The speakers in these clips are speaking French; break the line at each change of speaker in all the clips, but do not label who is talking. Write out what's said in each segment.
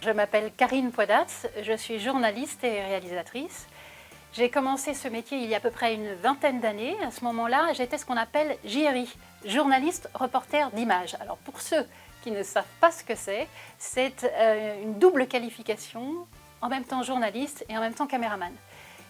je m'appelle Karine Poidatz, je suis journaliste et réalisatrice. J'ai commencé ce métier il y a à peu près une vingtaine d'années. À ce moment-là, j'étais ce qu'on appelle JRI, journaliste reporter d'image. Alors pour ceux qui ne savent pas ce que c'est une double qualification, en même temps journaliste et en même temps caméraman.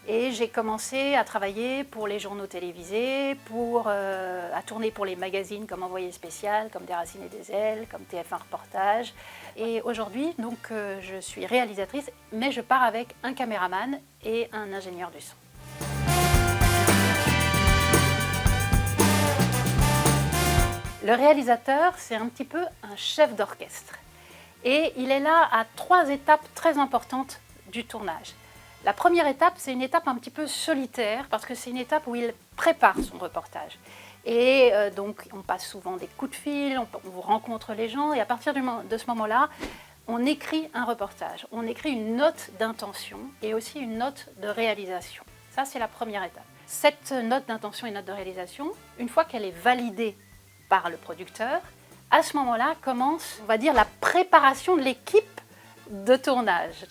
Et j'ai commencé à travailler pour les journaux télévisés, à tourner pour les magazines comme Envoyé spécial, comme Des Racines et des Ailes, comme TF1 Reportage. Et aujourd'hui, donc, je suis réalisatrice, mais je pars avec un caméraman et un ingénieur du son. Le réalisateur, c'est un petit peu un chef d'orchestre. Et il est là à 3 étapes très importantes du tournage. La première étape, c'est une étape un petit peu solitaire parce que c'est une étape où il prépare son reportage. Et donc, on passe souvent des coups de fil, on rencontre les gens et à partir de ce moment-là, on écrit un reportage. On écrit une note d'intention et aussi une note de réalisation. Ça, c'est la première étape. Cette note d'intention et note de réalisation, une fois qu'elle est validée par le producteur, à ce moment-là commence, on va dire, la préparation de l'équipe de tournage.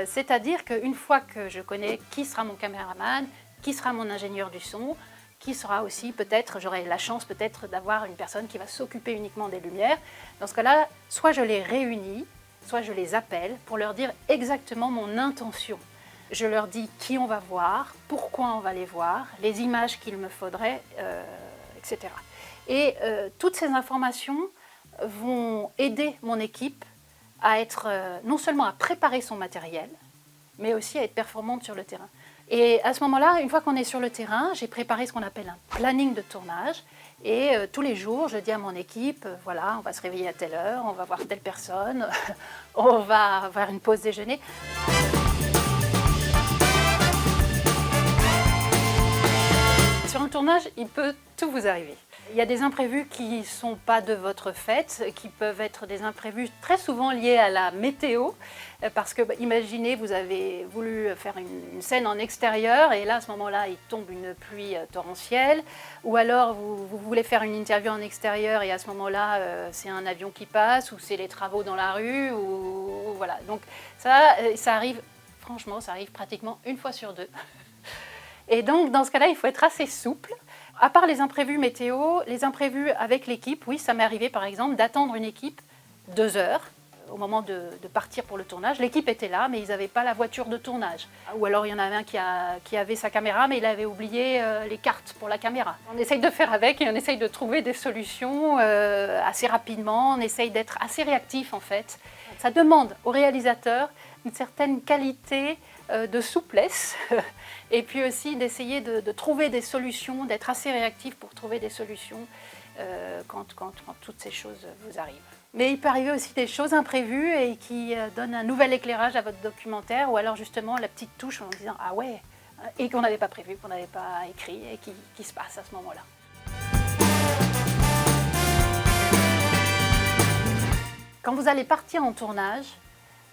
C'est-à-dire qu'une fois que je connais qui sera mon caméraman, qui sera mon ingénieur du son, qui sera aussi peut-être, j'aurai la chance peut-être d'avoir une personne qui va s'occuper uniquement des lumières. Dans ce cas-là, soit je les réunis, soit je les appelle pour leur dire exactement mon intention. Je leur dis qui on va voir, pourquoi on va les voir, les images qu'il me faudrait, etc. Et toutes ces informations vont aider mon équipe à être, non seulement à préparer son matériel, mais aussi à être performante sur le terrain. Et à ce moment-là, une fois qu'on est sur le terrain, j'ai préparé ce qu'on appelle un planning de tournage. Et tous les jours, je dis à mon équipe, voilà, on va se réveiller à telle heure, on va voir telle personne, on va faire une pause déjeuner. Sur un tournage, il peut tout vous arriver. Il y a des imprévus qui ne sont pas de votre fait, qui peuvent être des imprévus très souvent liés à la météo, parce que imaginez, vous avez voulu faire une scène en extérieur et là, à ce moment-là, il tombe une pluie torrentielle, ou alors vous voulez faire une interview en extérieur et à ce moment-là, c'est un avion qui passe, ou c'est les travaux dans la rue, ou voilà. Donc ça arrive, franchement, ça arrive pratiquement une fois sur 2. Et donc, dans ce cas-là, il faut être assez souple. À part les imprévus météo, les imprévus avec l'équipe, oui, ça m'est arrivé par exemple d'attendre une équipe 2 heures au moment de partir pour le tournage. L'équipe était là, mais ils n'avaient pas la voiture de tournage. Ou alors il y en avait un qui avait sa caméra, mais il avait oublié les cartes pour la caméra. On essaye de faire avec et on essaye de trouver des solutions assez rapidement. On essaye d'être assez réactif en fait. Ça demande au réalisateur une certaine qualité de souplesse et puis aussi d'essayer de trouver des solutions, d'être assez réactif pour trouver des solutions quand toutes ces choses vous arrivent. Mais il peut arriver aussi des choses imprévues et qui donnent un nouvel éclairage à votre documentaire ou alors justement la petite touche en disant « Ah ouais !» et qu'on n'avait pas prévu, qu'on n'avait pas écrit et qui se passe à ce moment-là. Quand vous allez partir en tournage,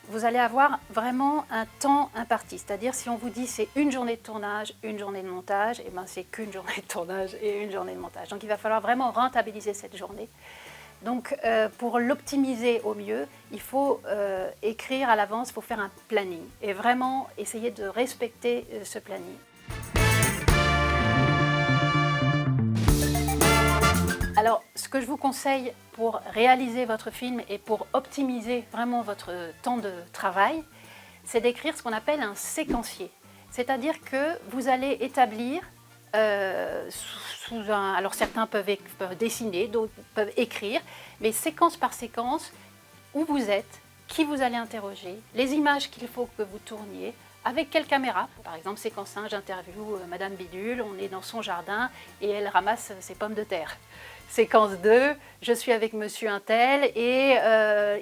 vous allez avoir vraiment un temps imparti. C'est-à-dire, si on vous dit c'est une journée de tournage, une journée de montage, et ben c'est qu'une journée de tournage et une journée de montage. Donc, il va falloir vraiment rentabiliser cette journée. Donc, pour l'optimiser au mieux, il faut écrire à l'avance, il faut faire un planning. Et vraiment essayer de respecter ce planning. Alors, ce que je vous conseille pour réaliser votre film et pour optimiser vraiment votre temps de travail, c'est d'écrire ce qu'on appelle un séquencier. C'est-à-dire que vous allez établir, alors certains peuvent dessiner, d'autres peuvent écrire, mais séquence par séquence, où vous êtes, qui vous allez interroger, les images qu'il faut que vous tourniez, avec quelle caméra. Par exemple, séquence 1, j'interviewe Madame Bidule, on est dans son jardin et elle ramasse ses pommes de terre. Séquence 2, je suis avec Monsieur Untel et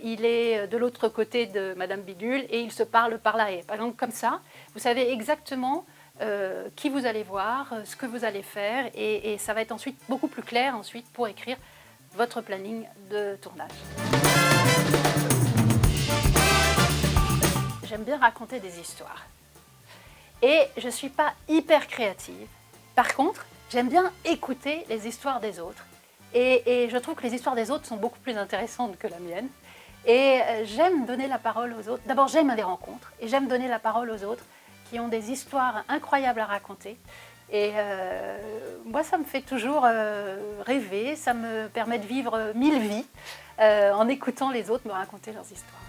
il est de l'autre côté de Madame Bidule et il se parle par là. Et par exemple, comme ça, vous savez exactement qui vous allez voir, ce que vous allez faire et ça va être ensuite beaucoup plus clair ensuite pour écrire votre planning de tournage. J'aime bien raconter des histoires et je ne suis pas hyper créative. Par contre, j'aime bien écouter les histoires des autres. Et je trouve que les histoires des autres sont beaucoup plus intéressantes que la mienne. Et j'aime donner la parole aux autres. D'abord, j'aime les rencontres et j'aime donner la parole aux autres qui ont des histoires incroyables à raconter. Et moi, ça me fait toujours rêver, ça me permet de vivre 1000 vies en écoutant les autres me raconter leurs histoires.